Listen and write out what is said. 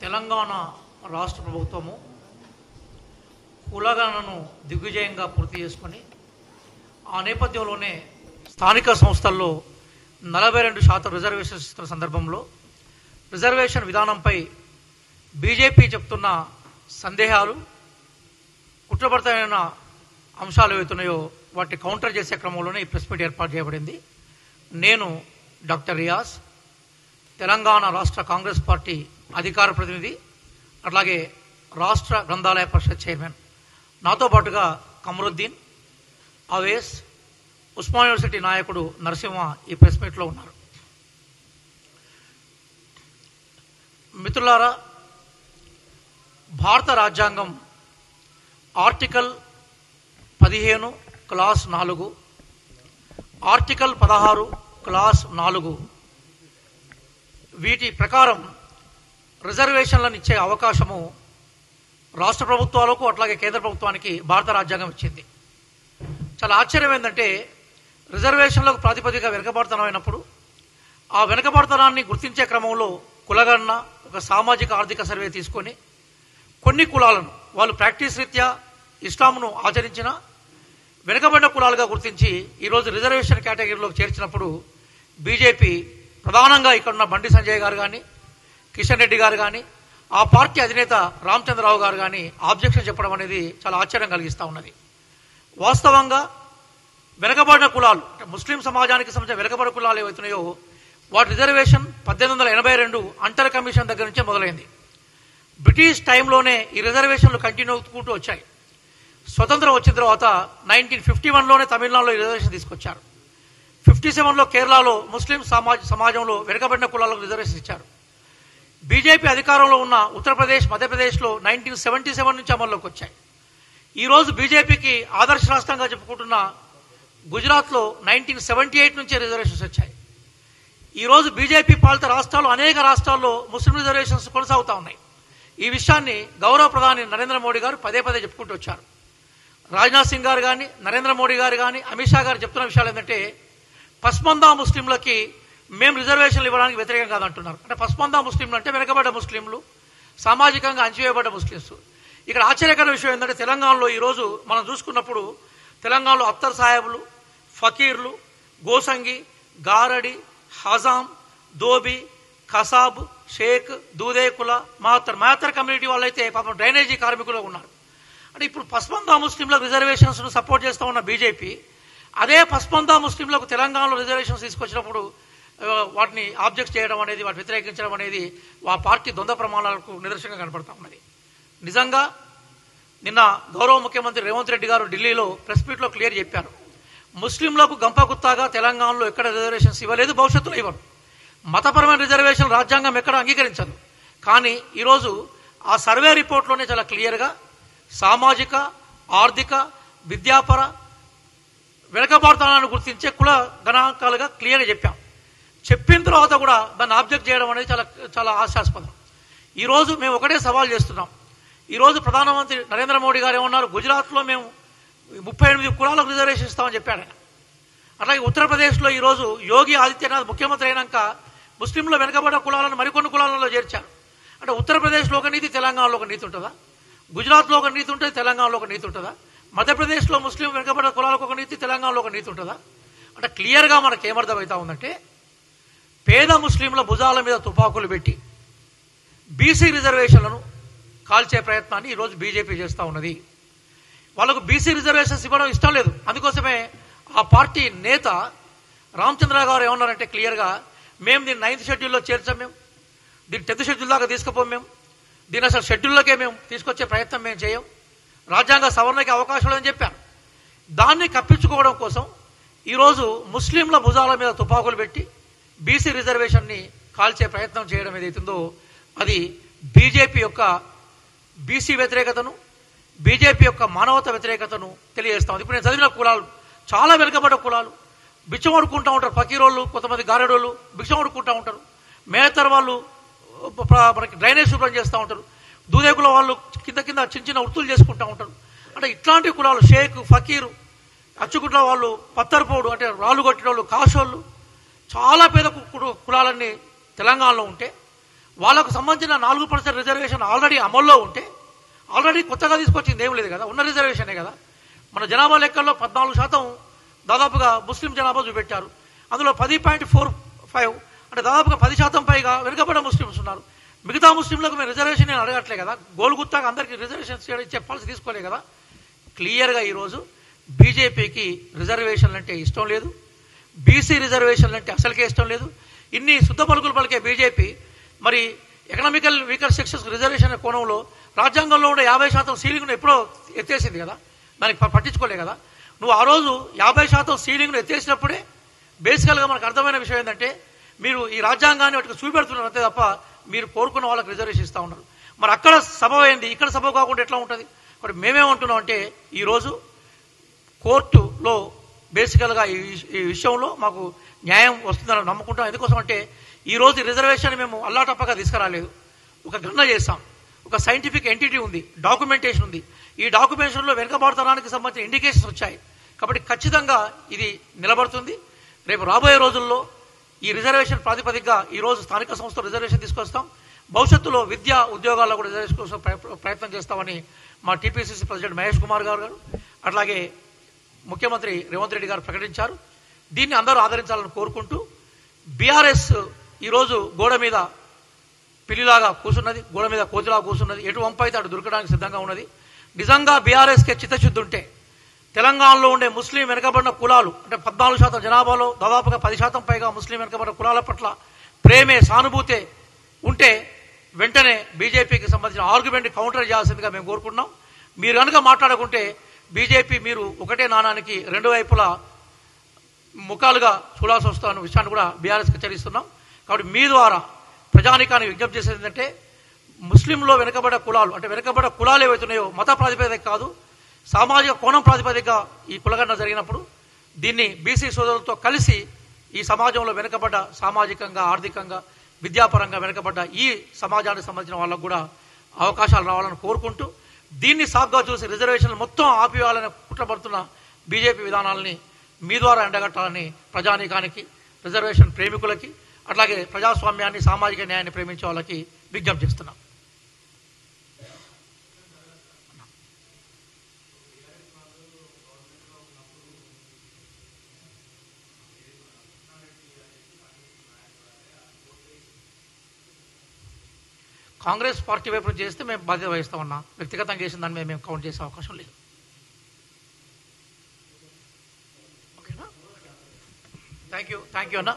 తెలంగాణ రాష్ట్ర ప్రభుత్వము కులగణనను దిగ్విజయంగా పూర్తి చేసుకొని ఆ నేపథ్యంలోనే స్థానిక సంస్థల్లో 42% రిజర్వేషన్స్ ఇస్తున్న సందర్భంలో రిజర్వేషన్ విధానంపై బీజేపీ చెప్తున్న సందేహాలు, కుట్రపరమైన అంశాలు ఏవైతున్నాయో వాటిని కౌంటర్ చేసే క్రమంలోనే ఈ ప్రెస్ మీట్ ఏర్పాటు చేయబడింది. నేను డాక్టర్ రియాజ్, తెలంగాణ రాష్ట్ర కాంగ్రెస్ పార్టీ అధికార ప్రతినిధి, అట్లాగే రాష్ట్ర గ్రంథాలయ పరిషత్ చైర్మన్. నాతో పాటుగా కమరుద్దీన్, అవేస్, ఉస్మాన్ యూనివర్సిటీ నాయకుడు నరసింహ ఈ ప్రెస్ మీట్లో ఉన్నారు. మిత్రులారా, భారత రాజ్యాంగం ఆర్టికల్ 15 క్లాస్ 4, ఆర్టికల్ 16 క్లాస్ 4 వీటి ప్రకారం రిజర్వేషన్లను ఇచ్చే అవకాశము రాష్ట్ర ప్రభుత్వాలకు అట్లాగే కేంద్ర ప్రభుత్వానికి భారత రాజ్యాంగం ఇచ్చింది. చాలా ఆశ్చర్యం ఏంటంటే, రిజర్వేషన్లకు ప్రాతిపదికగా వెనుకబడతనమైనప్పుడు ఆ వెనుకబడతనాన్ని గుర్తించే క్రమంలో కులగణన, ఒక సామాజిక ఆర్థిక సర్వే తీసుకొని కొన్ని కులాలను వాళ్ళు ప్రాక్టీస్ రీత్యా ఇస్లాంను ఆచరించిన వెనుకబడిన కులాలుగా గుర్తించి ఈరోజు రిజర్వేషన్ కేటగిరీలోకి చేర్చినప్పుడు బీజేపీ ప్రధానంగా ఇక్కడున్న బండి సంజయ్ గారు కానీ, కిషన్ రెడ్డి గారు కానీ, ఆ పార్టీ అధినేత రామచంద్రరావు గారు కానీ ఆబ్జెక్షన్ చెప్పడం అనేది చాలా ఆశ్చర్యం కలిగిస్తూ ఉన్నది. వాస్తవంగా వెనుకబడిన కులాలు, ముస్లిం సమాజానికి సంబంధించిన వెనుకబడిన కులాలు ఏవైతున్నాయో వాటి రిజర్వేషన్ 1882 అంటర్ కమిషన్ దగ్గర నుంచే మొదలైంది. బ్రిటిష్ టైంలోనే ఈ రిజర్వేషన్లు కంటిన్యూ అవుతూ వచ్చాయి. స్వతంత్రం వచ్చిన తర్వాత 1951లోనే తమిళనాడులో ఈ రిజర్వేషన్ తీసుకొచ్చారు. 57లో కేరళలో ముస్లిం సమాజంలో వెనుకబడిన కులాలకు రిజర్వేషన్ ఇచ్చారు. బీజేపీ అధికారంలో ఉన్న ఉత్తరప్రదేశ్, మధ్యప్రదేశ్లో 1977 నుంచి అమల్లోకి వచ్చాయి. ఈరోజు బీజేపీకి ఆదర్శ రాష్ట్రంగా చెప్పుకుంటున్న గుజరాత్లో 1978 నుంచే రిజర్వేషన్స్ వచ్చాయి. ఈరోజు బీజేపీ పాలిత రాష్ట్రాలు, అనేక రాష్ట్రాల్లో ముస్లిం రిజర్వేషన్స్ కొనసాగుతూ ఉన్నాయి. ఈ విషయాన్ని గౌరవ ప్రధాని నరేంద్ర మోడీ గారు పదే పదే చెప్పుకుంటూ వచ్చారు. రాజ్నాథ్ సింగ్ గారు కానీ, నరేంద్ర మోడీ గారు కానీ, అమిత్ షా గారు చెప్తున్న విషయాలు ఏంటంటే, పస్మందా ముస్లింలకి మేము రిజర్వేషన్లు ఇవ్వడానికి వ్యతిరేకం కాదంటున్నారు. అంటే పస్మందా ముస్లింలు అంటే వెనుకబడ్డ ముస్లింలు, సామాజికంగా అణచివేయబడ్డ ముస్లింస్. ఇక్కడ ఆశ్చర్యకర విషయం ఏంటంటే, తెలంగాణలో ఈరోజు మనం చూసుకున్నప్పుడు తెలంగాణలో అఖ్తర్ సాహెబులు, ఫకీర్లు, గోసంగి, గారడి, హజాం, దోబి, ఖసాబ్, షేక్, దూదేకుల, మహత్తర్ కమ్యూనిటీ వాళ్ళైతే పాపం డ్రైనేజీ కార్మికులు ఉన్నారు. అంటే ఇప్పుడు పస్మందా ముస్లింలకు రిజర్వేషన్స్ను సపోర్ట్ చేస్తూ ఉన్న బీజేపీ అదే పస్మందా ముస్లింలకు తెలంగాణలో రిజర్వేషన్స్ తీసుకొచ్చినప్పుడు వాటిని ఆబ్జెక్ట్ చేయడం అనేది, వాటిని వ్యతిరేకించడం అనేది ఆ పార్టీ ద్వంద్వ ప్రమాణాలకు నిదర్శనంగా కనపడతా ఉన్నది. నిజంగా నిన్న గౌరవ ముఖ్యమంత్రి రేవంత్ రెడ్డి గారు ఢిల్లీలో ప్రెస్ మీట్లో క్లియర్ చెప్పారు, ముస్లింలకు గంపగుత్తాగా తెలంగాణలో ఎక్కడ రిజర్వేషన్స్ ఇవ్వలేదు, భవిష్యత్తులో ఇవ్వరు. మతపరమైన రిజర్వేషన్ రాజ్యాంగం ఎక్కడ అంగీకరించదు. కానీ ఈరోజు ఆ సర్వే రిపోర్ట్లోనే చాలా క్లియర్గా సామాజిక, ఆర్థిక, విద్యాపర వెనుకబడతానని గుర్తించే కుల గణాంకాలుగా క్లియర్గా చెప్పిన తర్వాత కూడా దాన్ని ఆబ్జెక్ట్ చేయడం అనేది చాలా చాలా హాస్యాస్పదం. ఈరోజు మేము ఒకటే సవాల్ చేస్తున్నాం. ఈరోజు ప్రధానమంత్రి నరేంద్ర మోడీ గారు ఏమన్నారు, గుజరాత్లో మేము 38 కులాలకు రిజర్వేషన్ ఇస్తామని చెప్పాడు ఆయన. అట్లాగే ఉత్తరప్రదేశ్లో ఈరోజు యోగి ఆదిత్యనాథ్ ముఖ్యమంత్రి అయినాక ముస్లింలు వెనుకబడ్డ కులాలను మరికొన్ని కులాలలో చేర్చారు. అంటే ఉత్తరప్రదేశ్లో ఒక నీతి, తెలంగాణలో ఒక నీతి ఉంటుందా? గుజరాత్లో ఒక నీతి ఉంటుంది, తెలంగాణలో ఒక నీతి ఉంటుందా? మధ్యప్రదేశ్లో ముస్లిం వెనుకబడ్డ కులాలకు ఒక నీతి, తెలంగాణలో ఒక నీతి ఉంటుందా? అంటే క్లియర్గా మనకు ఏమర్థమవుతా ఉందంటే, పేద ముస్లింల భుజాల మీద తుపాకులు పెట్టి బీసీ రిజర్వేషన్లను కాల్చే ప్రయత్నాన్ని ఈరోజు బీజేపీ చేస్తూ ఉన్నది. వాళ్ళకు బీసీ రిజర్వేషన్స్ ఇవ్వడం ఇష్టం లేదు. అందుకోసమే ఆ పార్టీ నేత రామచంద్ర గారు ఏమన్నారంటే క్లియర్గా, మేము దీన్ని 9th షెడ్యూల్లో చేర్చాం, మేము దీన్ని 10th షెడ్యూల్ దాకా తీసుకుపోం, మేము దీన్ని అసలు షెడ్యూల్లోకే మేము తీసుకొచ్చే ప్రయత్నం మేము చేయం, రాజ్యాంగ సవరణకి అవకాశం లేదని చెప్పారు. దాన్ని కప్పించుకోవడం కోసం ఈరోజు ముస్లింల భుజాల మీద తుపాకులు పెట్టి బీసీ రిజర్వేషన్ని కాల్చే ప్రయత్నం చేయడం ఏదైతుందో అది బీజేపీ యొక్క బీసీ వ్యతిరేకతను, బీజేపీ యొక్క మానవత వ్యతిరేకతను తెలియజేస్తాం. ఇప్పుడు నేను చదివిన కులాలు చాలా వెనుకబడ్డ కులాలు, బిచ్చం అడుక్కుంటూ ఉంటారు. ఫకీరోళ్ళు, కొంతమంది గారెడోళ్ళు బిచ్చం అడుక్కుంటూ ఉంటారు. మేతర్ వాళ్ళు మనకి డ్రైనేజ్ శుభ్రం చేస్తూ ఉంటారు. దూదేకుల వాళ్ళు కింద చిన్న చిన్న వృత్తులు చేసుకుంటూ ఉంటారు. అంటే ఇట్లాంటి కులాలు షేక్, ఫకీరు, అచ్చుకుంట్ల వాళ్ళు, పత్తర్పోడు అంటే రాళ్ళు కొట్టిన వాళ్ళు, కాశోళ్ళు, చాలా పేద కులాలన్నీ తెలంగాణలో ఉంటే వాళ్ళకు సంబంధించిన 4% రిజర్వేషన్ ఆల్రెడీ అమల్లో ఉంటే, ఆల్రెడీ కొత్తగా తీసుకొచ్చింది ఏం లేదు కదా, ఉన్న రిజర్వేషనే కదా. మన జనాభా లెక్కల్లో 14% దాదాపుగా ముస్లిం జనాభా చూపెట్టారు. అందులో 10.45 అంటే దాదాపుగా 10% పైగా వెనుకబడిన ముస్లిమ్స్ ఉన్నారు. మిగతా ముస్లింలకు మేము రిజర్వేషన్ నేను అడగట్లే కదా, గోలుగుత్తాగా అందరికీ రిజర్వేషన్ ఇచ్చే పాలసీ తీసుకోలే కదా. క్లియర్గా ఈరోజు బీజేపీకి రిజర్వేషన్లు అంటే ఇష్టం లేదు, బీసీ రిజర్వేషన్లు అంటే అసలుకే ఇష్టం లేదు. ఇన్ని శుద్ధ పలుకులు పలికే బీజేపీ మరి ఎకనామికల్ వీకర్ సెక్షన్స్ రిజర్వేషన్ కోణంలో రాజ్యాంగంలో ఉండే 50% సీలింగ్ను ఎప్పుడో ఎత్తేసింది కదా, దానికి పట్టించుకోలే కదా. నువ్వు ఆ రోజు 50% సీలింగ్ను ఎత్తేసినప్పుడే బేసికల్గా మనకు అర్థమైన విషయం ఏంటంటే మీరు ఈ రాజ్యాంగాన్ని వాటికి చూపెడుతున్నారు అంతే తప్ప మీరు కోరుకున్న వాళ్ళకి రిజర్వేషన్ ఇస్తూ ఉన్నారు. మరి అక్కడ సభ అయింది, ఇక్కడ సభ కాకుండా ఎట్లా ఉంటుంది? మరి మేమేమంటున్నాం అంటే ఈరోజు కోర్టులో బేసికల్గా ఈ విషయంలో మాకు న్యాయం వస్తుందని నమ్ముకుంటాం. ఎందుకోసం అంటే ఈరోజు రిజర్వేషన్ మేము అల్లాటప్పగా తీసుకురాలేదు, ఒక గణన చేస్తాం, ఒక సైంటిఫిక్ ఎంటిటీ ఉంది, డాక్యుమెంటేషన్ ఉంది. ఈ డాక్యుమెంటేషన్లో వెనుకబడతనానికి సంబంధించిన ఇండికేషన్స్ వచ్చాయి కాబట్టి ఖచ్చితంగా ఇది నిలబడుతుంది. రేపు రాబోయే రోజుల్లో ఈ రిజర్వేషన్ ప్రాతిపదికగా ఈరోజు స్థానిక సంస్థలు రిజర్వేషన్ తీసుకొస్తాం. భవిష్యత్తులో విద్యా ఉద్యోగాల్లో కూడా రిజర్వేషన్ కోసం ప్రయత్నం చేస్తామని మా టీపీసీసీ ప్రెసిడెంట్ మహేష్ కుమార్ గారు అట్లాగే ముఖ్యమంత్రి రేవంత్ రెడ్డి గారు ప్రకటించారు. దీన్ని అందరూ ఆదరించాలని కోరుకుంటూ బీఆర్ఎస్ ఈరోజు గోడ మీద పిల్లిలాగా కూర్చున్నది, గోడ మీద కోతిలాగా కూర్చున్నది, ఎటు వంపు అయితే అటు దొరకడానికి సిద్ధంగా ఉన్నది. నిజంగా బీఆర్ఎస్కే చిత్తశుద్ధి ఉంటే తెలంగాణలో ఉండే ముస్లిం వెనుకబడిన కులాలు అంటే 14% జనాభాలో దాదాపుగా 10% పైగా ముస్లిం వెనుకబడిన కులాల పట్ల ప్రేమే, సానుభూతే ఉంటే వెంటనే బీజేపీకి సంబంధించిన ఆర్గ్యుమెంట్ కౌంటర్ చేయాల్సిందిగా మేము కోరుకుంటున్నాం. మీరు కనుక మాట్లాడుకుంటే బీజేపీ మీరు ఒకటే నాణానికి రెండు వైపులా ముఖాలుగా చూడాల్సి వస్తున్న విషయాన్ని కూడా బీఆర్ఎస్కి హెచ్చరిస్తున్నాం. కాబట్టి మీ ద్వారా ప్రజానికానికి విజ్ఞప్తి చేసేది ఏంటంటే ముస్లింలో వెనుకబడ్డ కులాలు అంటే వెనుకబడ్డ కులాలు ఏవైతున్నాయో మత ప్రాతిపదిక కాదు, సామాజిక కోణం ప్రాతిపదికగా ఈ కులగణన జరిగినప్పుడు దీన్ని బీసీ సోదరులతో కలిసి ఈ సమాజంలో వెనుకబడ్డ సామాజికంగా, ఆర్థికంగా, విద్యాపరంగా వెనుకబడ్డ ఈ సమాజానికి సంబంధించిన వాళ్ళకు కూడా అవకాశాలు రావాలని కోరుకుంటూ దీన్ని సాగ్గా చూసి రిజర్వేషన్లు మొత్తం ఆపివేయాలని కుట్రపడుతున్న బీజేపీ విధానాలని మీ ద్వారా ఎండగట్టాలని ప్రజానీకానికి, రిజర్వేషన్ ప్రేమికులకి, అట్లాగే ప్రజాస్వామ్యాన్ని, సామాజిక న్యాయాన్ని ప్రేమించే వాళ్ళకి విజ్ఞప్తి చేస్తున్నాం. కాంగ్రెస్ పార్టీ వైపు నుంచి చేస్తే మేము బాధ్యత వహిస్తామన్నా, వ్యక్తిగతంగా చేసిన దాన్ని మేము కౌంట్ చేసే అవకాశం లేదు. ఓకేనా? థ్యాంక్ యూ అన్నా.